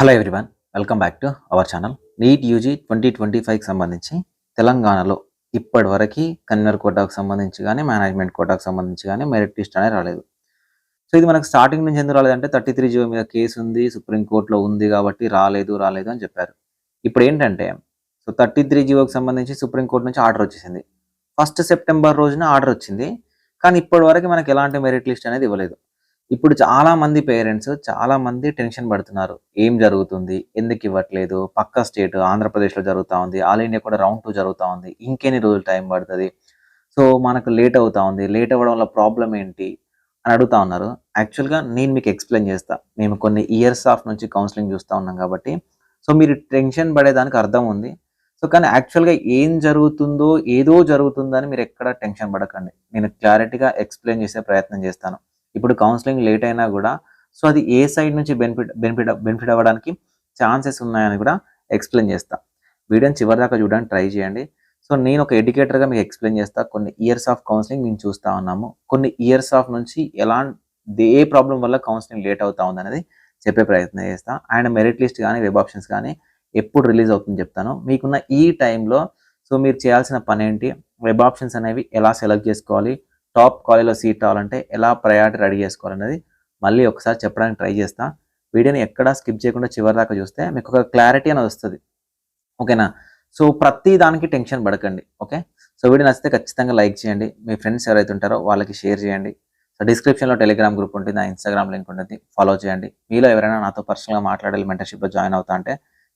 Hello everyone, welcome back to our channel. NEET UG 2025కి సంబంధించి తెలంగాణలో ఇప్పటివరకు కన్వీనర్ కోటాకు సంబంధించి కానీ మేనేజ్మెంట్ కోటాకు సంబంధించి కానీ మెరిట్ లిస్ట్ అనేది రాలేదు. సో ఇది మనకు స్టార్టింగ్ నుంచి ఎందుకు రాలేదంటే 33 జీవో మీద కేసు ఉంది, సుప్రీంకోర్టులో ఉంది కాబట్టి రాలేదు అని చెప్పారు. ఇప్పుడు ఏంటంటే సో 33 జీవోకి సంబంధించి సుప్రీంకోర్టు నుంచి ఆర్డర్ వచ్చేసింది. 1 సెప్టెంబర్ రోజున ఆర్డర్ వచ్చింది, కానీ ఇప్పటి వరకు మనకి ఎలాంటి మెరిట్ లిస్ట్ అనేది ఇవ్వలేదు. ఇప్పుడు చాలా మంది పేరెంట్స్ చాలా మంది టెన్షన్ పడుతున్నారు. ఏం జరుగుతుంది, ఎందుకు ఇవ్వట్లేదు, పక్క స్టేట్ ఆంధ్రప్రదేశ్లో జరుగుతూ ఉంది, ఆల్ ఇండియా కూడా రౌండ్ 2 జరుగుతూ ఉంది, ఇంకెన్ని రోజులు టైం పడుతుంది, సో మనకు లేట్ అవుతా ఉంది, లేట్ అవ్వడం వల్ల ప్రాబ్లం ఏంటి అని అడుగుతా ఉన్నారు. యాక్చువల్గా నేను మీకు ఎక్స్ప్లెయిన్ చేస్తా. మేము కొన్ని ఇయర్స్ ఆఫ్ నుంచి కౌన్సిలింగ్ చూస్తూ ఉన్నాం కాబట్టి సో మీరు టెన్షన్ పడేదానికి అర్థం ఉంది. సో కానీ యాక్చువల్గా ఏం జరుగుతుందో ఏదో జరుగుతుందని మీరు ఎక్కడ టెన్షన్ పడకండి. నేను క్లారిటీగా ఎక్స్ప్లెయిన్ చేసే ప్రయత్నం చేస్తాను. ఇప్పుడు కౌన్సిలింగ్ లేట్ అయినా కూడా సో అది ఏ సైడ్ నుంచి బెనిఫిట్ అవ్వడానికి ఛాన్సెస్ ఉన్నాయని కూడా ఎక్స్ప్లెయిన్ చేస్తా. వీడియోని చివరిదాకా చూడడానికి ట్రై చేయండి. సో నేను ఒక ఎడ్యుకేటర్గా మీకు ఎక్స్ప్లెయిన్ చేస్తా. కొన్ని ఇయర్స్ ఆఫ్ కౌన్సిలింగ్ మేము చూస్తూ ఉన్నాము, కొన్ని ఇయర్స్ ఆఫ్ నుంచి ఏ ప్రాబ్లం వల్ల కౌన్సిలింగ్ లేట్ అవుతా ఉంది అనేది చెప్పే ప్రయత్నం చేస్తా. అండ్ మెరిట్ లిస్ట్ కానీ వెబ్ ఆప్షన్స్ కానీ ఎప్పుడు రిలీజ్ అవుతుందని చెప్తాను. మీకున్న ఈ టైంలో సో మీరు చేయాల్సిన పని ఏంటి, వెబ్ ఆప్షన్స్ అనేవి ఎలా సెలెక్ట్ చేసుకోవాలి, టాప్ కాలేజ్లో సీట్ రావాలంటే ఎలా ప్రయారిటీ రెడీ చేసుకోవాలనేది మళ్ళీ ఒకసారి చెప్పడానికి ట్రై చేస్తా. వీడియోని ఎక్కడా స్కిప్ చేయకుండా చివరి దాకా చూస్తే మీకు ఒక క్లారిటీ అనేది వస్తుంది. ఓకేనా? సో ప్రతి దానికి టెన్షన్ పడకండి. ఓకే, సో వీడియో నచ్చితే ఖచ్చితంగా లైక్ చేయండి, మీ ఫ్రెండ్స్ ఎవరైతే ఉంటారో వాళ్ళకి షేర్ చేయండి. సో డిస్క్రిప్షన్లో టెలిగ్రామ్ గ్రూప్ ఉంటుంది, నా ఇన్స్టాగ్రామ్ లింక్ ఉంటుంది, ఫాలో చేయండి. మీలో ఎవరైనా నాతో పర్సనల్గా మాట్లాడాలి, మెంటర్షిప్లో జాయిన్ అవుతా అంటే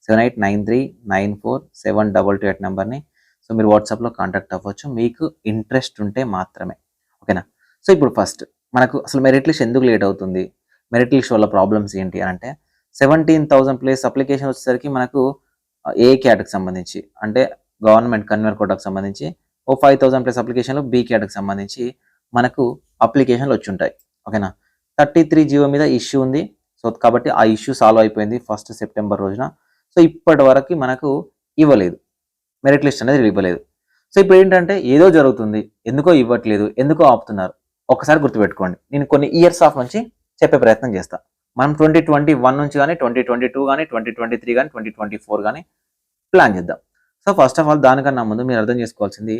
7893947228 నెంబర్ని సో మీరు వాట్సాప్లో కాంటాక్ట్ అవ్వచ్చు, మీకు ఇంట్రెస్ట్ ఉంటే మాత్రమే. ఓకేనా? సో ఇప్పుడు ఫస్ట్ మనకు అసలు మెరిట్ లిస్ట్ ఎందుకు లేట్ అవుతుంది, మెరిట్ లిస్ట్ వల్ల ప్రాబ్లమ్స్ ఏంటి అని అంటే 17,000 ప్లేస్ అప్లికేషన్ వచ్చేసరికి మనకు ఏ క్యాటకి సంబంధించి అంటే గవర్నమెంట్ కన్వీనర్ కోటాకు సంబంధించి 5,000 ప్లస్ అప్లికేషన్లు బి క్యాటకి సంబంధించి మనకు అప్లికేషన్లు వచ్చి ఉంటాయి. ఓకేనా? 33 జీవో మీద ఇష్యూ ఉంది. సో కాబట్టి ఆ ఇష్యూ సాల్వ్ అయిపోయింది 1 సెప్టెంబర్ రోజున. సో ఇప్పటి వరకు మనకు ఇవ్వలేదు, మెరిట్ లిస్ట్ అనేది ఇవ్వలేదు. సో ఇప్పుడు ఏంటంటే ఏదో జరుగుతుంది, ఎందుకో ఇవ్వట్లేదు, ఎందుకో ఆపుతున్నారు. ఒకసారి గుర్తుపెట్టుకోండి, నేను కొన్ని ఇయర్స్ ఆఫ్ నుంచి చెప్పే ప్రయత్నం చేస్తా. మనం 2021 నుంచి కానీ 2022 కానీ 2023 కానీ 2024 కానీ ప్లాన్ చేద్దాం. సో ఫస్ట్ ఆఫ్ ఆల్ దానికన్నా ముందు మీరు అర్థం చేసుకోవాల్సింది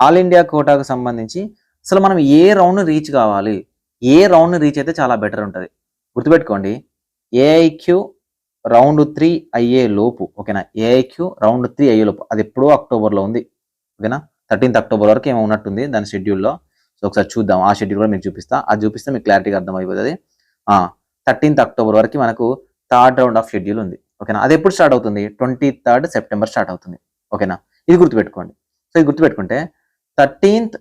ఆల్ ఇండియా కోటాకు సంబంధించి అసలు మనం ఏ రౌండ్ రీచ్ కావాలి, ఏ రౌండ్ రీచ్ అయితే చాలా బెటర్ ఉంటుంది. గుర్తుపెట్టుకోండి, ఏఐక్యూ రౌండ్ 3 అయ్యే లోపు, ఓకేనా, ఏఐక్యూ రౌండ్ 3 అయ్యే లోపు, అది ఎప్పుడో అక్టోబర్లో ఉంది. ఓకేనా? 13th అక్టోబర్ వరకు ఏమో ఉన్నట్టుంది దాని షెడ్యూల్లో. సో ఒకసారి చూద్దాం, ఆ షెడ్యూల్ కూడా మీకు చూపిస్తా. అది చూపిస్తే మీకు క్లారిటీగా అర్థమైపోతుంది. 13th అక్టోబర్ వరకు మనకు థర్డ్ రౌండ్ ఆఫ్ షెడ్యూల్ ఉంది. ఓకేనా? అది ఎప్పుడు స్టార్ట్ అవుతుంది? 23rd సెప్టెంబర్ స్టార్ట్ అవుతుంది. ఓకేనా? ఇది గుర్తుపెట్టుకోండి. సో ఇది గుర్తుపెట్టుకుంటే 13th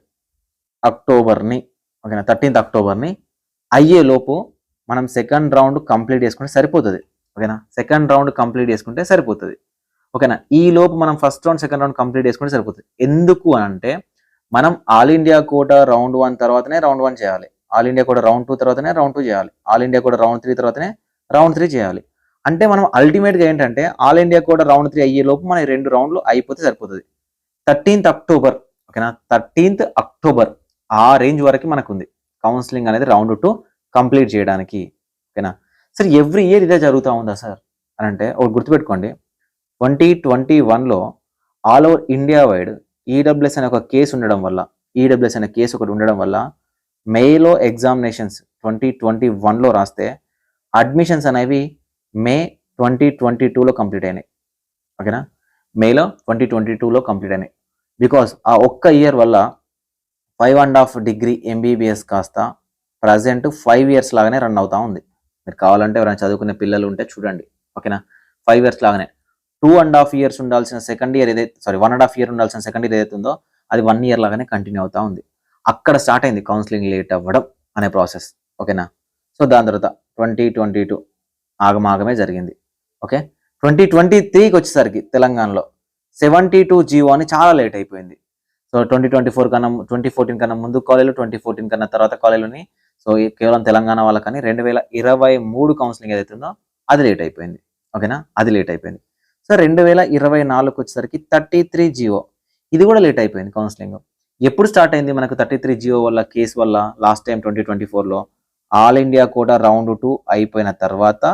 అక్టోబర్ని, ఓకేనా, 13th అక్టోబర్ని అయ్యే లోపు మనం సెకండ్ రౌండ్ కంప్లీట్ చేసుకుంటే సరిపోతుంది. ఓకేనా? సెకండ్ రౌండ్ కంప్లీట్ చేసుకుంటే సరిపోతుంది. ఓకేనా? ఈ లోపు మనం first round second round complete చేసుకుంటే సరిపోతుంది. ఎందుకు అంటే మనం ఆల్ ఇండియా కోటా రౌండ్ 1 తర్వాతనే రౌండ్ 1 చేయాలి, ఆల్ ఇండియా కూడా రౌండ్ 2 తర్వాతనే రౌండ్ 2 చేయాలి, ఆల్ ఇండియా కూడా రౌండ్ 3 తర్వాతనే రౌండ్ 3 చేయాలి. అంటే మనం అల్టిమేట్గా ఏంటంటే ఆల్ ఇండియా కూడా రౌండ్ 3 అయ్యే లోపు మన 2 రౌండ్లు అయిపోతే సరిపోతుంది. 13th అక్టోబర్, ఓకేనా, 13th అక్టోబర్ ఆ రేంజ్ వరకు మనకు ఉంది కౌన్సిలింగ్ అనేది రౌండ్ 2 కంప్లీట్ చేయడానికి. ఓకేనా? సార్ ఎవ్రీ ఇయర్ ఇదే జరుగుతూ ఉందా సార్ అని అంటే ఒకటి గుర్తుపెట్టుకోండి, 2021లో all over India wide EWS అనే ఒక కేసు ఉండడం వల్ల, ఈడబ్ల్యూఎస్ అనే కేసు ఒకటి ఉండడం వల్ల మేలో ఎగ్జామినేషన్స్ 2021లో రాస్తే అడ్మిషన్స్ అనేవి మే 2022లో కంప్లీట్ అయినాయి. ఓకేనా? మేలో 2022లో కంప్లీట్ అయినాయి. బికాస్ ఆ ఒక్క ఇయర్ వల్ల 5.5 డిగ్రీ ఎంబీబీఎస్ కాస్త ప్రజెంట్ 5 ఇయర్స్ లాగానే రన్ అవుతా ఉంది. మీరు కావాలంటే ఎవరైనా చదువుకునే పిల్లలు ఉంటే చూడండి. ఓకేనా? 5 ఇయర్స్ లాగానే 2.5 ఇయర్స్ ఉండాల్సిన సెకండ్ ఇయర్ ఏదైతే 1.5 ఇయర్ ఉండాల్సిన సెకండ్ ఇయర్ ఏదైతే ఉందో అది 1 ఇయర్ లాగానే కంటిన్యూ అవుతా ఉంది. అక్కడ స్టార్ట్ అయింది కౌన్సిలింగ్ లేట్ అవ్వడం అనే ప్రాసెస్. ఓకేనా? సో దాని తర్వాత 2022 ఆగమాగమే జరిగింది. ఓకే, 2023కి వచ్చేసరికి తెలంగాణలో 72 జీవో అని చాలా లేట్ అయిపోయింది. సో 2014 కన్నా ముందు కాలేజీలు, 2014 కన్నా తర్వాత కాలేజీలోని సో కేవలం తెలంగాణ వాళ్ళకని 2023 కౌన్సిలింగ్ ఏదైతే ఉందో అది లేట్ అయిపోయింది. ఓకేనా? అది లేట్ అయిపోయింది. సో 2024 వచ్చేసరికి 33 జీవో, ఇది కూడా లేట్ అయిపోయింది కౌన్సిలింగ్. ఎప్పుడు స్టార్ట్ అయింది మనకు 33 జీవో వల్ల, కేసు వల్ల? లాస్ట్ టైం 2024లో ఆల్ ఇండియా కోటా రౌండ్ 2 అయిపోయిన తర్వాత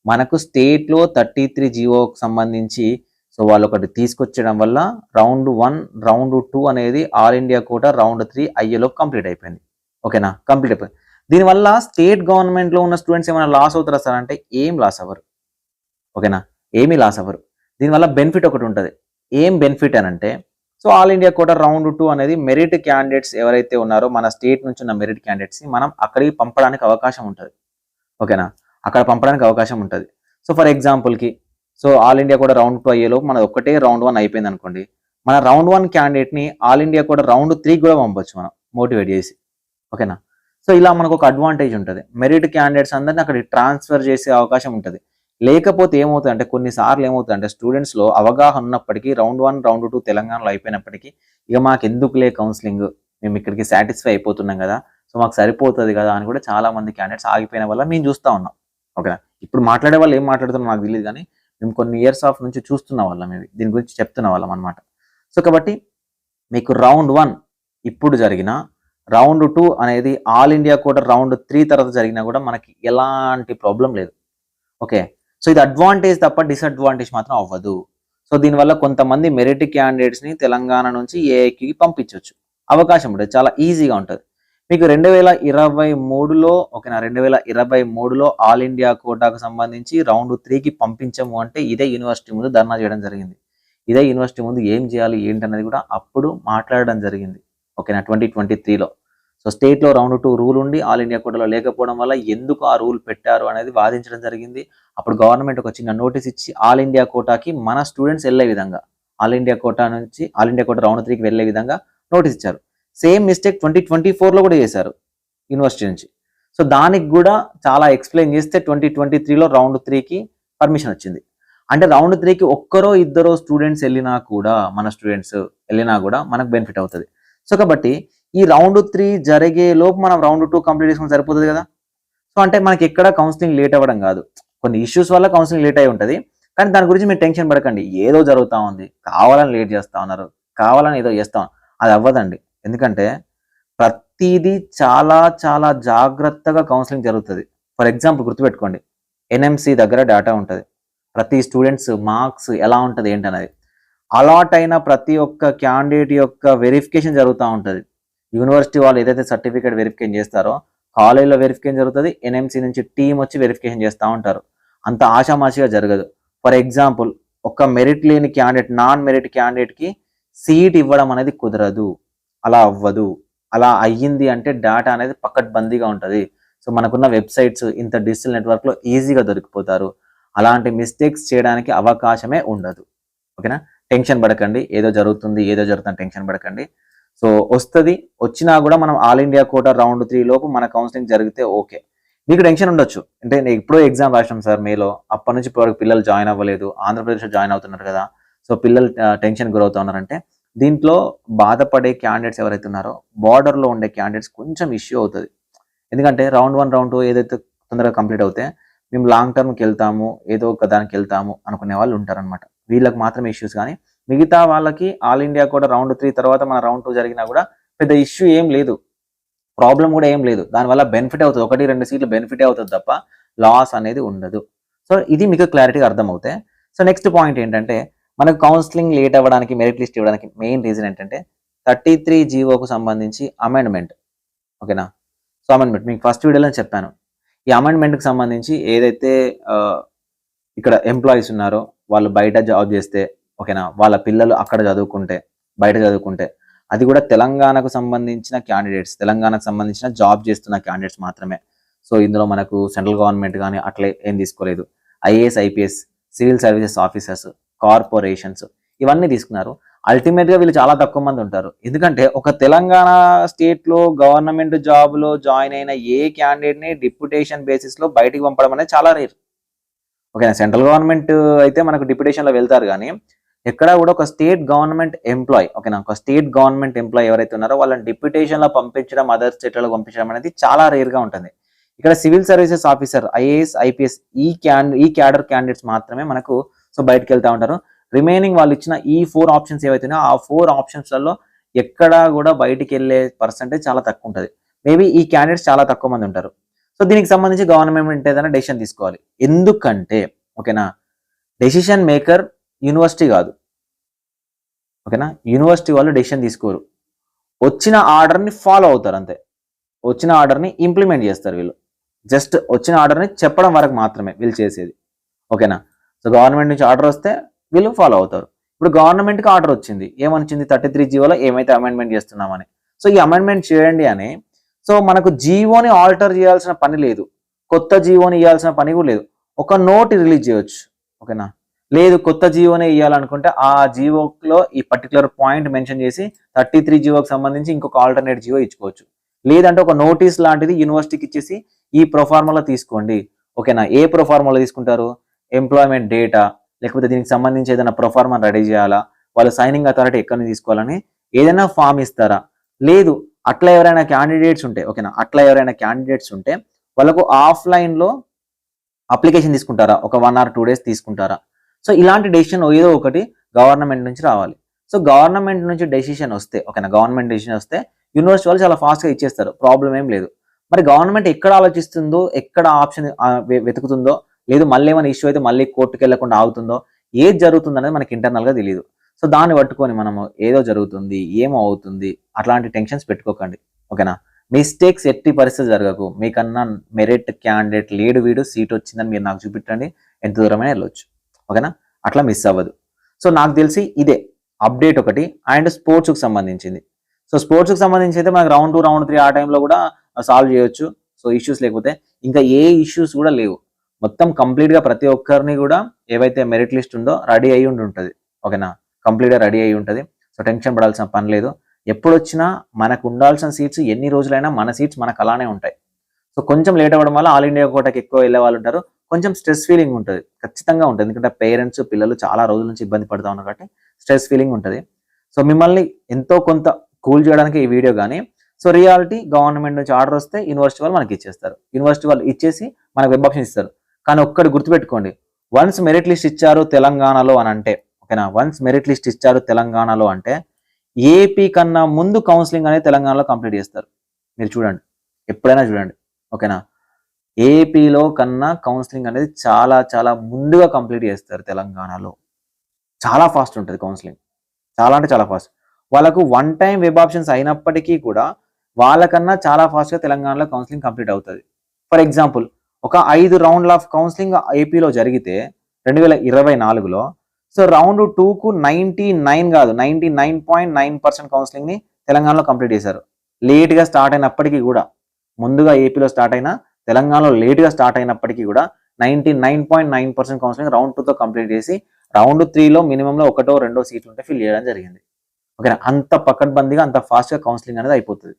మనకు స్టేట్లో 33 జీవోకి సంబంధించి సో వాళ్ళు ఒకటి తీసుకొచ్చడం వల్ల రౌండ్ 1 రౌండ్ 2 అనేది ఆల్ ఇండియా కోటా రౌండ్ 3 అయ్యేలో కంప్లీట్ అయిపోయింది. ఓకేనా, కంప్లీట్ అయిపోయింది. దీనివల్ల స్టేట్ గవర్నమెంట్లో ఉన్న స్టూడెంట్స్ ఏమైనా లాస్ అవుతారా సార్ అంటే ఏం లాస్ అవ్వరు. ఓకేనా, ఏమీ లాస్ అవ్వరు. దీనివల్ల బెనిఫిట్ ఒకటి ఉంటుంది. ఏం బెనిఫిట్ అని అంటే so all India quota round 2 అనేది మెరిట్ క్యాండిడేట్స్ ఎవరైతే ఉన్నారో మన స్టేట్ నుంచి ఉన్న మెరిట్ క్యాండిడేట్స్ని మనం అక్కడికి పంపడానికి అవకాశం ఉంటుంది. ఓకేనా, అక్కడ పంపడానికి అవకాశం ఉంటుంది. సో ఫర్ ఎగ్జాంపుల్కి సో ఆల్ ఇండియా కూడా రౌండ్ 2 అయ్యేలోపు మన ఒక్కటే రౌండ్ 1 అయిపోయింది అనుకోండి, మన రౌండ్ 1 క్యాండిడేట్ని ఆల్ ఇండియా కూడా రౌండ్ 3 కూడా పంపొచ్చు మనం మోటివేట్ చేసి. ఓకేనా, సో ఇలా మనకు ఒక అడ్వాంటేజ్ ఉంటుంది. మెరిట్ క్యాండిడేట్స్ అందరినీ అక్కడికి ట్రాన్స్ఫర్ చేసే అవకాశం ఉంటుంది. లేకపోతే ఏమవుతుందంటే కొన్నిసార్లు ఏమవుతుందంటే స్టూడెంట్స్లో అవగాహన ఉన్నప్పటికీ రౌండ్ 1 రౌండ్ 2 తెలంగాణలో అయిపోయినప్పటికీ ఇక మాకు ఎందుకులే కౌన్సిలింగ్, మేము ఇక్కడికి సాటిస్ఫై అయిపోతున్నాం కదా, సో మాకు సరిపోతుంది కదా అని కూడా చాలా మంది క్యాండిడేట్స్ ఆగిపోయిన వల్ల మేము చూస్తూ ఉన్నాం. ఓకేనా, ఇప్పుడు మాట్లాడే వాళ్ళు ఏం మాట్లాడుతున్నారో నాకు తెలియదు, కానీ మేము కొన్ని ఇయర్స్ ఆఫ్ నుంచి చూస్తున్న వాళ్ళం, ఇవి దీని గురించి చెప్తున్న వాళ్ళం అనమాట. సో కాబట్టి మీకు రౌండ్ 1 ఇప్పుడు జరిగిన రౌండ్ 2 అనేది ఆల్ ఇండియా కోటా రౌండ్ 3 తర్వాత జరిగినా కూడా మనకి ఎలాంటి ప్రాబ్లం లేదు. ఓకే, సో ఇది అడ్వాంటేజ్ తప్ప డిసడ్వాంటేజ్ మాత్రం అవ్వదు. సో దీనివల్ల కొంతమంది మెరిట్ క్యాండిడేట్స్ని తెలంగాణ నుంచి ఏఐక్యూకి పంపించవచ్చు, అవకాశం ఉంటుంది, చాలా ఈజీగా ఉంటుంది. మీకు 2023లో ఓకేనా, 2023లో ఆల్ ఇండియా కోటాకు సంబంధించి రౌండ్ 3కి పంపించము అంటే ఇదే యూనివర్సిటీ ముందు ధర్నా చేయడం జరిగింది. ఇదే యూనివర్సిటీ ముందు ఏం చేయాలి ఏంటనేది కూడా అప్పుడు మాట్లాడడం జరిగింది. ఓకేనా, 2023లో. సో స్టేట్లో రౌండ్ 2 రూల్ ఉండి ఆల్ ఇండియా కోటాలో లేకపోవడం వల్ల ఎందుకు ఆ రూల్ పెట్టారు అనేది వాదించడం జరిగింది. అప్పుడు గవర్నమెంట్ ఒక చిన్న నోటీస్ ఇచ్చి ఆల్ ఇండియా కోటాకి మన స్టూడెంట్స్ వెళ్ళే విధంగా, ఆల్ ఇండియా కోటా నుంచి ఆల్ ఇండియా కోటా రౌండ్ 3కి వెళ్ళే విధంగా నోటీస్ ఇచ్చారు. సేమ్ మిస్టేక్ 2024లో కూడా చేశారు యూనివర్సిటీ నుంచి. సో దానికి కూడా చాలా ఎక్స్ప్లెయిన్ చేస్తే 2023లో రౌండ్ 3కి పర్మిషన్ వచ్చింది. అంటే రౌండ్ 3కి ఒక్కరో ఇద్దరో స్టూడెంట్స్ వెళ్ళినా కూడా, మన స్టూడెంట్స్ వెళ్ళినా కూడా మనకు బెనిఫిట్ అవుతుంది. సో కాబట్టి ఈ రౌండ్ 3 జరిగే లోపు మనం రౌండ్ 2 కంప్లీట్ చేసుకుని సరిపోతుంది కదా. సో అంటే మనకి ఎక్కడ కౌన్సిలింగ్ లేట్ అవ్వడం కాదు, కొన్ని ఇష్యూస్ వల్ల కౌన్సిలింగ్ లేట్ అయి ఉంటుంది. కానీ దాని గురించి మీరు టెన్షన్ పడకండి, ఏదో జరుగుతూ ఉంది, కావాలని లేట్ చేస్తూ ఉన్నారు, కావాలని ఏదో చేస్తాం, అది అవ్వదండి. ఎందుకంటే ప్రతిదీ చాలా చాలా జాగ్రత్తగా కౌన్సిలింగ్ జరుగుతుంది. ఫర్ ఎగ్జాంపుల్ గుర్తుపెట్టుకోండి, ఎన్ఎంసి దగ్గర డేటా ఉంటుంది, ప్రతి స్టూడెంట్స్ మార్క్స్ ఎలా ఉంటుంది ఏంటనేది, అలాట్ అయిన ప్రతి ఒక్క క్యాండిడేట్ యొక్క వెరిఫికేషన్ జరుగుతూ ఉంటుంది. యూనివర్సిటీ వాళ్ళు ఏదైతే సర్టిఫికేట్ వెరిఫికేషన్ చేస్తారో కాలేజీలో వెరిఫికేషన్ జరుగుతుంది, ఎన్ఎంసి నుంచి టీం వచ్చి వెరిఫికేషన్ చేస్తూ ఉంటారు. అంత ఆషామాషిగా జరగదు. ఫర్ ఎగ్జాంపుల్ ఒక మెరిట్ లేని క్యాండిడేట్ నాన్ మెరిట్ క్యాండిడేట్కి సీట్ ఇవ్వడం అనేది కుదరదు, అలా అవ్వదు. అలా అయ్యింది అంటే డేటా అనేది పకడ్బందీగా ఉంటుంది. సో మనకున్న వెబ్సైట్స్ ఇంత డిజిటల్ నెట్వర్క్లో ఈజీగా దొరికిపోతారు. అలాంటి మిస్టేక్స్ చేయడానికి అవకాశమే ఉండదు. ఓకేనా, టెన్షన్ పడకండి, ఏదో జరుగుతుంది టెన్షన్ పడకండి. సో వస్తుంది, వచ్చినా కూడా మనం ఆల్ ఇండియా కోటా రౌండ్ 3 లోపు మన కౌన్సిలింగ్ జరిగితే ఓకే. మీకు టెన్షన్ ఉండొచ్చు, అంటే నేను ఎప్పుడో ఎగ్జామ్ రాసినాం సార్ మేలో, అప్పటి నుంచి ఇప్పటివరకు పిల్లలు జాయిన్ అవ్వలేదు, ఆంధ్రప్రదేశ్లో జాయిన్ అవుతున్నారు కదా, సో పిల్లలు టెన్షన్ గురవుతా ఉన్నారంటే దీంట్లో బాధపడే క్యాండిడేట్స్ ఎవరైతే ఉన్నారో బార్డర్లో ఉండే క్యాండిడేట్స్ కొంచెం ఇష్యూ అవుతుంది. ఎందుకంటే రౌండ్ 1 రౌండ్ 2 ఏదైతే తొందరగా కంప్లీట్ అవుతే మేము లాంగ్ టర్మ్కి వెళ్తాము, ఏదో ఒక దానికి వెళ్తాము అనుకునే వాళ్ళు ఉంటారనమాట. వీళ్ళకి మాత్రమే ఇష్యూస్, కానీ మిగతా వాళ్ళకి ఆల్ ఇండియా కూడా రౌండ్ 3 తర్వాత మన రౌండ్ 2 జరిగినా కూడా పెద్ద ఇష్యూ ఏం లేదు, ప్రాబ్లం కూడా ఏం లేదు. దానివల్ల బెనిఫిట్ అవుతుంది, 1-2 సీట్లు బెనిఫిట్ అవుతుంది తప్ప లాస్ అనేది ఉండదు. సో ఇది మీకు క్లారిటీగా అర్థమవుతాయి. సో నెక్స్ట్ పాయింట్ ఏంటంటే మనకు కౌన్సిలింగ్ లేట్ అవ్వడానికి, మెరిట్ లిస్ట్ ఇవ్వడానికి మెయిన్ రీజన్ ఏంటంటే 33 జీవోకు సంబంధించి అమెండ్మెంట్. ఓకేనా, సో అమెండ్మెంట్ మీకు ఫస్ట్ వీడియోలో చెప్పాను. ఈ అమెండ్మెంట్కి సంబంధించి ఏదైతే ఇక్కడ ఎంప్లాయీస్ ఉన్నారో వాళ్ళు బయట జాబ్ చేస్తే, ఓకేనా, వాళ్ళ పిల్లలు అక్కడ చదువుకుంటే, బయట చదువుకుంటే, అది కూడా తెలంగాణకు సంబంధించిన క్యాండిడేట్స్, తెలంగాణకు సంబంధించిన జాబ్ చేస్తున్న క్యాండిడేట్స్ మాత్రమే. సో ఇందులో మనకు సెంట్రల్ గవర్నమెంట్ కానీ అట్లే ఏం తీసుకోలేదు. IAS, IPS, civil services officers, corporations ఇవన్నీ తీసుకున్నారు. అల్టిమేట్గా వీళ్ళు చాలా తక్కువ మంది ఉంటారు. ఎందుకంటే ఒక తెలంగాణ స్టేట్లో గవర్నమెంట్ జాబ్లో జాయిన్ అయిన ఏ క్యాండిడేట్ని డిప్యుటేషన్ బేసిస్లో బయటికి పంపడం అనేది చాలా రేర్. ఓకేనా, సెంట్రల్ గవర్నమెంట్ అయితే మనకు డిప్యుటేషన్లో వెళ్తారు, కానీ ఎక్కడ కూడా ఒక స్టేట్ గవర్నమెంట్ ఎంప్లాయ్, ఓకేనా, ఒక స్టేట్ గవర్నమెంట్ ఎంప్లాయ్ ఎవరైతే ఉన్నారో వాళ్ళని డిప్యుటేషన్లో పంపించడం, అదర్ స్టేట్లలో పంపించడం అనేది చాలా రేర్గా ఉంటుంది. ఇక్కడ civil services officer, IAS, IPS ఈ క్యాడర్ క్యాండిడేట్స్ మాత్రమే మనకు సో బయటకు వెళ్తూ ఉంటారు. రిమైనింగ్ వాళ్ళు ఇచ్చిన ఈ 4 ఆప్షన్స్ ఏవైతే ఉన్నాయో ఆ 4 ఆప్షన్స్లలో ఎక్కడా కూడా బయటికి వెళ్ళే పర్సంటేజ్ చాలా తక్కువ ఉంటుంది. మేబీ ఈ క్యాండిడేట్స్ చాలా తక్కువ మంది ఉంటారు. సో దీనికి సంబంధించి గవర్నమెంట్ ఏదైనా డెసిషన్ తీసుకోవాలి. ఎందుకంటే ఓకేనా, డెసిషన్ మేకర్ యూనివర్సిటీ కాదు. ఓకేనా, యూనివర్సిటీ వాళ్ళు డెసిషన్ తీసుకోరు, వచ్చిన ఆర్డర్ని ఫాలో అవుతారు అంతే. వచ్చిన ఆర్డర్ని ఇంప్లిమెంట్ చేస్తారు వీళ్ళు. జస్ట్ వచ్చిన ఆర్డర్ని చెప్పడం వరకు మాత్రమే వీళ్ళు చేసేది. ఓకేనా, సో గవర్నమెంట్ నుంచి ఆర్డర్ వస్తే వీళ్ళు ఫాలో అవుతారు. ఇప్పుడు గవర్నమెంట్కి ఆర్డర్ వచ్చింది, ఏమనిచ్చింది 33 జీవోలో ఏమైతే అమెండ్మెంట్ చేస్తున్నామని. సో ఈ అమెండ్మెంట్ చేయండి అని. సో మనకు జీవోని ఆల్టర్ చేయాల్సిన పని లేదు, కొత్త జీవోని ఇవ్వాల్సిన పని కూడా లేదు. ఒక నోట్ రిలీజ్ చేయొచ్చు. ఓకేనా, లేదు కొత్త జీవోనే ఇవ్వాలనుకుంటే ఆ జీవోలో ఈ పర్టికులర్ పాయింట్ మెన్షన్ చేసి 33 జీవోకి సంబంధించి ఇంకొక ఆల్టర్నేట్ జీవో ఇచ్చుకోవచ్చు. లేదంటే ఒక నోటీస్ లాంటిది యూనివర్సిటీకి ఇచ్చేసి ఈ ప్రొఫార్మాలో తీసుకోండి. ఓకేనా, ఏ ప్రొఫార్మాలో తీసుకుంటారు, ఎంప్లాయ్మెంట్ డేటా లేకపోతే దీనికి సంబంధించి ఏదైనా ప్రొఫార్మా రెడీ చేయాలా, వాళ్ళు సైనింగ్ అథారిటీ ఎక్కడి నుంచి తీసుకోవాలని ఏదైనా ఫామ్ ఇస్తారా. లేదు అట్లా ఎవరైనా క్యాండిడేట్స్ ఉంటే, ఓకేనా, అట్లా ఎవరైనా క్యాండిడేట్స్ ఉంటే వాళ్ళకు ఆఫ్లైన్లో అప్లికేషన్ తీసుకుంటారా, ఒక 1 or 2 days తీసుకుంటారా. సో ఇలాంటి డెసిషన్ ఏదో ఒకటి గవర్నమెంట్ నుంచి రావాలి. సో గవర్నమెంట్ నుంచి డెసిషన్ వస్తే, ఓకేనా, గవర్నమెంట్ డెసిషన్ వస్తే యూనివర్సిటీ వాళ్ళు చాలా ఫాస్ట్గా ఇచ్చేస్తారు, ప్రాబ్లం ఏం లేదు. మరి గవర్నమెంట్ ఎక్కడ ఆలోచిస్తుందో, ఎక్కడ ఆప్షన్ వెతుకుతుందో, లేదు మళ్ళీ ఏమైనా ఇష్యూ అయితే మళ్ళీ కోర్టుకు వెళ్లకుండా ఆగుతుందో, ఏది జరుగుతుంది అనేది మనకి ఇంటర్నల్గా తెలియదు. సో దాన్ని పట్టుకొని మనము ఏదో జరుగుతుంది, ఏమో అవుతుంది, అట్లాంటి టెన్షన్స్ పెట్టుకోకండి. ఓకేనా, మిస్టేక్స్ ఎట్టి పరిస్థితి జరగకు. మీకన్నా మెరిట్ క్యాండిడేట్ లేడు, వీడు సీట్ వచ్చిందని మీరు నాకు చూపించండి, ఎంత దూరమైనా వెళ్ళొచ్చు. ఓకేనా, అట్లా మిస్ అవ్వదు. సో నాకు తెలిసి ఇదే అప్డేట్ ఒకటి. అండ్ స్పోర్ట్స్కి సంబంధించింది. సో స్పోర్ట్స్కి సంబంధించి అయితే మనకు రౌండ్ 2, రౌండ్ 3 ఆ టైంలో కూడా సాల్వ్ చేయొచ్చు. సో ఇష్యూస్ లేకపోతే ఇంకా ఏ ఇష్యూస్ కూడా లేవు. మొత్తం కంప్లీట్గా ప్రతి ఒక్కరిని కూడా ఏవైతే మెరిట్ లిస్ట్ ఉందో రెడీ అయ్యి ఉంటుంది. ఓకేనా, కంప్లీట్గా రెడీ అయ్యి ఉంటుంది. సో టెన్షన్ పడాల్సిన పని లేదు. ఎప్పుడు వచ్చినా మనకు ఉండాల్సిన సీట్స్ ఎన్ని రోజులైనా మన సీట్స్ మనకు అలానే ఉంటాయి. సో కొంచెం లేట్ అవ్వడం వల్ల ఆల్ ఇండియా కోటాకి ఎక్కువ వెళ్ళే వాళ్ళు ఉంటారు, కొంచెం స్ట్రెస్ ఫీలింగ్ ఉంటుంది, ఖచ్చితంగా ఉంటుంది. ఎందుకంటే పేరెంట్స్ పిల్లలు చాలా రోజుల నుంచి ఇబ్బంది పడుతూ ఉన్నారు కాబట్టి స్ట్రెస్ ఫీలింగ్ ఉంటుంది. సో మిమ్మల్ని ఎంతో కొంత కూల్ చేయడానికి ఈ వీడియో. కానీ సో రియాలిటీ గవర్నమెంట్ నుంచి ఆర్డర్ వస్తే యూనివర్సిటీ వాళ్ళు మనకి ఇచ్చేస్తారు. యూనివర్సిటీ వాళ్ళు ఇచ్చేసి మనకు వెబ్ ఆప్షన్ ఇస్తారు. కానీ ఒక్కటి గుర్తుపెట్టుకోండి, వన్స్ మెరిట్ లిస్ట్ ఇచ్చారు తెలంగాణలో అని అంటే, ఓకేనా, వన్స్ మెరిట్ లిస్ట్ ఇచ్చారు తెలంగాణలో అంటే ఏపీ కన్నా ముందు కౌన్సిలింగ్ అనేది తెలంగాణలో కంప్లీట్ చేస్తారు. మీరు చూడండి, ఎప్పుడైనా చూడండి. ఓకేనా, ఏపీలో కన్నా కౌన్సిలింగ్ అనేది చాలా చాలా ముందుగా కంప్లీట్ చేస్తారు తెలంగాణలో. చాలా ఫాస్ట్ ఉంటుంది కౌన్సిలింగ్, చాలా అంటే చాలా ఫాస్ట్. వాళ్ళకు 1 time వెబ్ ఆప్షన్స్ అయినప్పటికీ కూడా వాళ్ళకన్నా చాలా ఫాస్ట్గా తెలంగాణలో కౌన్సిలింగ్ కంప్లీట్ అవుతుంది. ఫర్ ఎగ్జాంపుల్, ఒక 5 రౌండ్ల ఆఫ్ కౌన్సిలింగ్ ఏపీలో జరిగితే 2024లో, సో రౌండ్ 2కు 99 కాదు 99.9% కౌన్సిలింగ్ని తెలంగాణలో కంప్లీట్ చేశారు. లేట్గా స్టార్ట్ అయినప్పటికీ కూడా, ముందుగా ఏపీలో స్టార్ట్ అయినా తెలంగాణలో లేట్గా స్టార్ట్ అయినప్పటికీ కూడా 99.9% కౌన్సిలింగ్ రౌండ్ 2తో కంప్లీట్ చేసి రౌండ్ 3లో మినిమంలో 1 or 2 సీట్లు ఉంటే ఫిల్ చేయడం జరిగింది. ఓకేనా, అంత పకడ్బందీగా అంత ఫాస్ట్గా కౌన్సిలింగ్ అనేది అయిపోతుంది.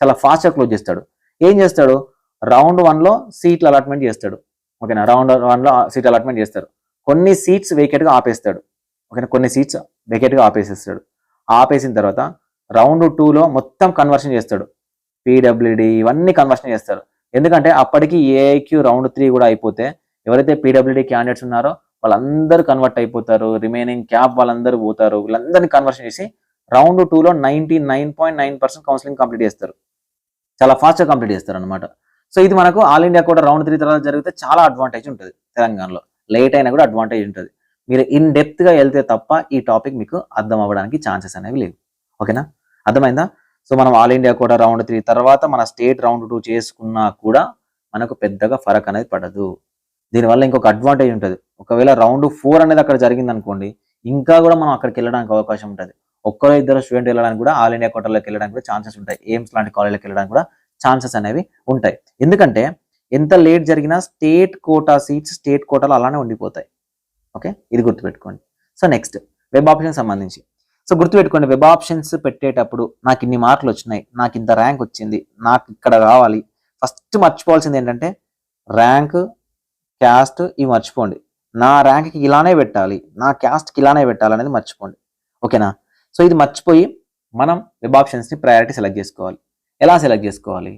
చాలా ఫాస్ట్గా క్లోజ్ చేస్తాడు. ఏం చేస్తాడు, రౌండ్ 1లో సీట్లు అలాట్మెంట్ చేస్తాడు. ఓకేనా, రౌండ్ 1లో సీట్ అలాట్మెంట్ చేస్తారు. కొన్ని సీట్స్ వేకెట్గా ఆపేస్తాడు. ఓకేనా, కొన్ని సీట్స్ వేకెట్గా ఆపేసేస్తాడు. ఆపేసిన తర్వాత రౌండ్ 2లో మొత్తం కన్వర్షన్ చేస్తాడు. పీడబ్ల్యూడి ఇవన్నీ కన్వర్షన్ చేస్తారు. ఎందుకంటే అప్పటికి ఏఐక్యూ రౌండ్ 3 కూడా అయిపోతే ఎవరైతే పీడబ్ల్యూడి క్యాండిడేట్స్ ఉన్నారో వాళ్ళందరూ కన్వర్ట్ అయిపోతారు, రిమైనింగ్ క్యాప్ వాళ్ళందరూ పోతారు. వీళ్ళందరినీ కన్వర్షన్ చేసి రౌండ్ 2లో 99.9% కౌన్సిలింగ్ కంప్లీట్ చేస్తారు. చాలా ఫాస్ట్గా కంప్లీట్ చేస్తారు అనమాట. సో ఇది మనకు ఆల్ ఇండియా కూడా రౌండ్ 3 తర్వాత జరిగితే చాలా అడ్వాంటేజ్ ఉంటుంది తెలంగాణలో. లేట్ అయినా కూడా అడ్వాంటేజ్ ఉంటుంది. మీరు ఇన్ డెప్త్గా వెళ్తే తప్ప ఈ టాపిక్ మీకు అర్థం అవ్వడానికి ఛాన్సెస్ అనేవి లేవు. ఓకేనా, అర్థమైందా. సో మనం ఆల్ ఇండియా కూడా రౌండ్ 3 తర్వాత మన స్టేట్ రౌండ్ 2 చేసుకున్నా కూడా మనకు పెద్దగా ఫరక్ అనేది పడదు. దీనివల్ల ఇంకొక అడ్వాంటేజ్ ఉంటుంది. ఒకవేళ రౌండ్ 4 అనేది అక్కడ జరిగింది అనుకోండి, ఇంకా కూడా మనం అక్కడికి వెళ్ళడానికి అవకాశం ఉంటుంది. ఒక్కరో ఇద్దరు స్టూడెంట్ వెళ్ళడానికి కూడా ఆల్ ఇండియా కోటాలోకి వెళ్ళడానికి కూడా ఛాన్సెస్ ఉంటాయి. ఎయిమ్స్ లాంటి కాలేజ్కి వెళ్ళడానికి కూడా ఛాన్సెస్ అనేవి ఉంటాయి. ఎందుకంటే ఎంత లేట్ జరిగినా స్టేట్ కోటా సీట్స్ స్టేట్ కోటాలో అలానే ఉండిపోతాయి. ఓకే, ఇది గుర్తుపెట్టుకోండి. సో నెక్స్ట్ వెబ్ ఆప్షన్ సంబంధించి. సో గుర్తుపెట్టుకోండి, వెబ్ ఆప్షన్స్ పెట్టేటప్పుడు నాకు ఇన్ని మార్కులు వచ్చినాయి, నాకు ఇంత ర్యాంక్ వచ్చింది, నాకు ఇక్కడ రావాలి. ఫస్ట్ మర్చిపోవాల్సింది ఏంటంటే ర్యాంక్, క్యాస్ట్ ఇవి మర్చిపోండి. నా ర్యాంక్కి ఇలానే పెట్టాలి, నా క్యాస్ట్కి ఇలానే పెట్టాలి అనేది మర్చిపోండి. ఓకేనా, సో ఇది మర్చిపోయి మనం వెబ్ ఆప్షన్స్ని ప్రయారిటీ సెలెక్ట్ చేసుకోవాలి. ఎలా సెలెక్ట్ చేసుకోవాలి,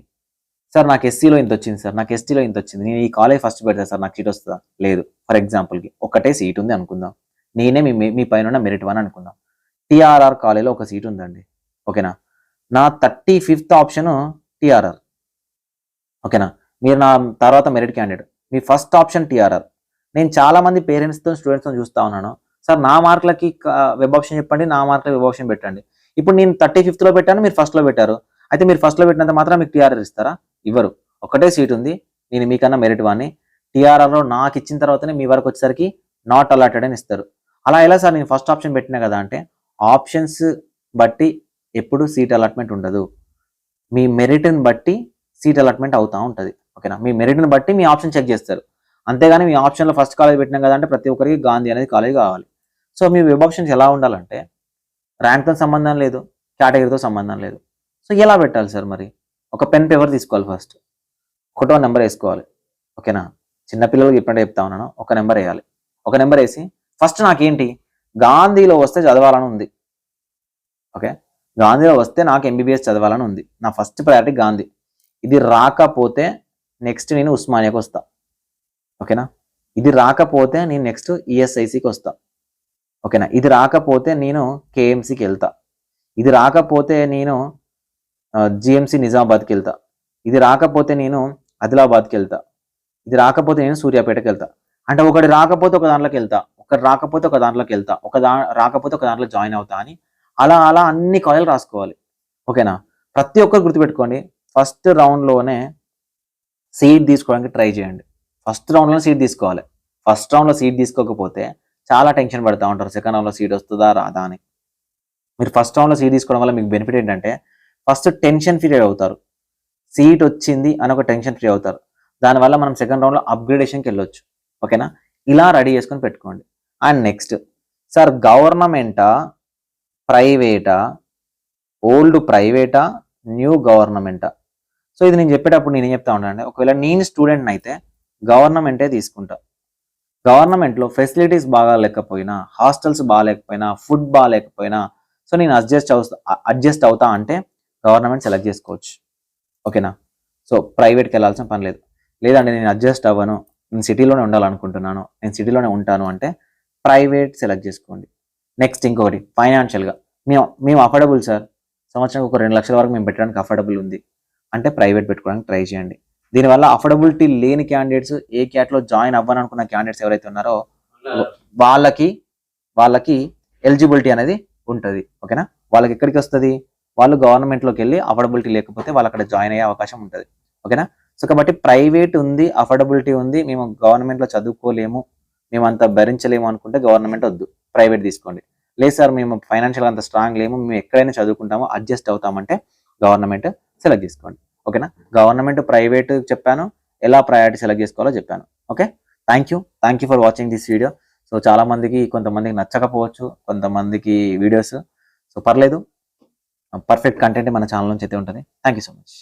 సార్ నాకు ఎస్సీలో ఇంత వచ్చింది, సార్ నాకు ఎస్టీలో ఇంత వచ్చింది, నేను ఈ కాలేజ్ ఫస్ట్ పెడతా సార్, నాకు సీట్ వస్తుందా? లేదు. ఫర్ ఎగ్జాంపుల్కి ఒకటే సీట్ ఉంది అనుకుందాం, నేనే మీ పైన మెరిట్ 1 అనుకుందాం. టీఆర్ఆర్ కాలేజ్లో ఒక సీట్ ఉందండి. ఓకేనా, నా 35th ఆప్షన్ టీఆర్ఆర్. ఓకేనా, మీరు నా తర్వాత మెరిట్ క్యాండిడేట్, మీ ఫస్ట్ ఆప్షన్ టీఆర్ఆర్. నేను చాలా మంది పేరెంట్స్తో స్టూడెంట్స్తో చూస్తా ఉన్నాను, సార్ నా మార్కులకి వెబ్ ఆప్షన్ చెప్పండి, నా మార్కులకి వెబ్ ఆప్షన్ పెట్టండి. ఇప్పుడు నేను 35th పెట్టాను, మీరు ఫస్ట్లో పెట్టారు. అయితే మీరు ఫస్ట్లో పెట్టినంత మాత్రం మీకు టీఆర్ఆర్ ఇస్తారా? ఇవ్వరు. ఒకటే సీట్ ఉంది, నేను మీకన్నా మెరిట్ వాడిని, టీఆర్ఆర్లో నాకు ఇచ్చిన తర్వాతనే మీ వరకు వచ్చేసరికి నాట్ అలాటెడ్ అని ఇస్తారు. అలా ఎలా సార్, నేను ఫస్ట్ ఆప్షన్ పెట్టినా కదా అంటే, ఆప్షన్స్ బట్టి ఎప్పుడు సీట్ అలాట్మెంట్ ఉండదు. మీ మెరిట్ని బట్టి సీట్ అలాట్మెంట్ అవుతూ ఉంటుంది. ఓకేనా, మీ మెరిట్ని బట్టి మీ ఆప్షన్ చెక్ చేస్తారు. అంతేగాని మీ ఆప్షన్లో ఫస్ట్ కాలేజ్ పెట్టినాం కదా అంటే ప్రతి ఒక్కరికి గాంధీ అనేది కాలేజ్ కావాలి. సో మీ వెబ్ ఆప్షన్స్ ఎలా ఉండాలంటే, ర్యాంక్తో సంబంధం లేదు, కేటగిరీతో సంబంధం లేదు. సో ఎలా పెట్టాలి సార్? మరి ఒక పెన్ పేపర్ తీసుకోవాలి, ఫస్ట్ ఒకటో నెంబర్ వేసుకోవాలి. ఓకేనా, చిన్నపిల్లలకు ఇప్పుడే చెప్తా ఉన్నాను, ఒక నెంబర్ వేయాలి. ఒక నెంబర్ వేసి ఫస్ట్ నాకేంటి గాంధీలో వస్తే చదవాలని ఉంది. ఓకే, గాంధీలో వస్తే నాకు ఎంబీబీఎస్ చదవాలని ఉంది, నా ఫస్ట్ ప్రయారిటీ గాంధీ. ఇది రాకపోతే నెక్స్ట్ నేను ఉస్మానియాకి వస్తా. ఓకేనా, ఇది రాకపోతే నేను నెక్స్ట్ ఈఎస్ఐసికి వస్తా. ఓకేనా, ఇది రాకపోతే నేను కేఎంసీకి వెళ్తా. ఇది రాకపోతే నేను జిఎంసీ నిజామాబాద్కి వెళ్తా. ఇది రాకపోతే నేను ఆదిలాబాద్కి వెళ్తా. ఇది రాకపోతే నేను సూర్యాపేటకి వెళ్తా. అంటే ఒకటి రాకపోతే ఒక దాంట్లోకి వెళ్తా, ఒకటి రాకపోతే ఒక దాంట్లోకి వెళ్తా, రాకపోతే ఒక దాంట్లో జాయిన్ అవుతా అని అలా అలా అన్ని కాలేజీలు రాసుకోవాలి. ఓకేనా, ప్రతి ఒక్కరు గుర్తుపెట్టుకోండి, ఫస్ట్ రౌండ్లోనే సీట్ తీసుకోవడానికి ట్రై చేయండి. ఫస్ట్ రౌండ్లో సీట్ తీసుకోవాలి. ఫస్ట్ రౌండ్లో సీట్ తీసుకోకపోతే చాలా టెన్షన్ పడుతూ ఉంటారు, సెకండ్ రౌండ్లో సీట్ వస్తుందా రాదా అని. మీరు ఫస్ట్ రౌండ్లో సీట్ తీసుకోవడం వల్ల మీకు బెనిఫిట్ ఏంటంటే, ఫస్ట్ టెన్షన్ ఫ్రీ అవుతారు, సీట్ వచ్చింది అని ఒక టెన్షన్ ఫ్రీ అవుతారు. దానివల్ల మనం సెకండ్ రౌండ్లో అప్గ్రేడేషన్కి వెళ్ళొచ్చు. ఓకేనా, ఇలా రెడీ చేసుకొని పెట్టుకోండి. అండ్ నెక్స్ట్, సార్ గవర్నమెంటా ప్రైవేటా, ఓల్డ్ ప్రైవేటా, న్యూ గవర్నమెంటా? సో ఇది నేను చెప్పేటప్పుడు నేను ఏం చెప్తా ఉంటానంటే, ఒకవేళ నేను స్టూడెంట్ని అయితే గవర్నమెంటే తీసుకుంటా. గవర్నమెంట్లో ఫెసిలిటీస్ బాగా లేకపోయినా, హాస్టల్స్ బాగాలేకపోయినా, ఫుడ్ బాగాలేకపోయినా, సో నేను అడ్జస్ట్ అవుతా అంటే గవర్నమెంట్ సెలెక్ట్ చేసుకోవచ్చు. ఓకేనా, సో ప్రైవేట్కి వెళ్ళాల్సిన పని లేదు. లేదంటే నేను అడ్జస్ట్ అవ్వను, నేను సిటీలోనే ఉండాలనుకుంటున్నాను, నేను సిటీలోనే ఉంటాను అంటే ప్రైవేట్ సెలెక్ట్ చేసుకోండి. నెక్స్ట్ ఇంకొకటి, ఫైనాన్షియల్గా మేము అఫోర్డబుల్ సార్, సంవత్సరానికి ఒక 2 లక్షల వరకు మేము పెట్టడానికి అఫోర్డబుల్ ఉంది అంటే ప్రైవేట్ పెట్టుకోవడానికి ట్రై చేయండి. దీనివల్ల అఫోర్డబిలిటీ లేని క్యాండిడేట్స్, ఏ క్యాట్లో జాయిన్ అవ్వాలనుకున్న క్యాండిడేట్స్ ఎవరైతే ఉన్నారో వాళ్ళకి ఎలిజిబిలిటీ అనేది ఉంటుంది. ఓకేనా, వాళ్ళకి ఎక్కడికి వస్తుంది, వాళ్ళు గవర్నమెంట్లోకి వెళ్ళి అఫోర్డబిలిటీ లేకపోతే వాళ్ళు అక్కడ జాయిన్ అయ్యే అవకాశం ఉంటుంది. ఓకేనా, సో కాబట్టి ప్రైవేట్ ఉంది, అఫోర్డబిలిటీ ఉంది, మేము గవర్నమెంట్లో చదువుకోలేము, మేము అంత భరించలేము అనుకుంటే గవర్నమెంట్ వద్దు, ప్రైవేట్ తీసుకోండి. లేదు సార్ మేము ఫైనాన్షియల్గా అంత స్ట్రాంగ్ లేము, మేము ఎక్కడైనా చదువుకుంటామో అడ్జస్ట్ అవుతామంటే గవర్నమెంట్ సెలెక్ట్ చేసుకోండి. ఓకేనా, గవర్నమెంట్ ప్రైవేట్ చెప్పాను, ఎలా ప్రయారిటీ సెలెక్ట్ చేసుకోవాలో చెప్పాను. Okay, thank you for watching this video. So చాలా మందికి, కొంతమందికి నచ్చకపోవచ్చు, కొంతమందికి వీడియోస్, సో పర్లేదు, పర్ఫెక్ట్ కంటెంట్ మన ఛానల్ నుంచి అయితే ఉంటుంది. Thank you so much.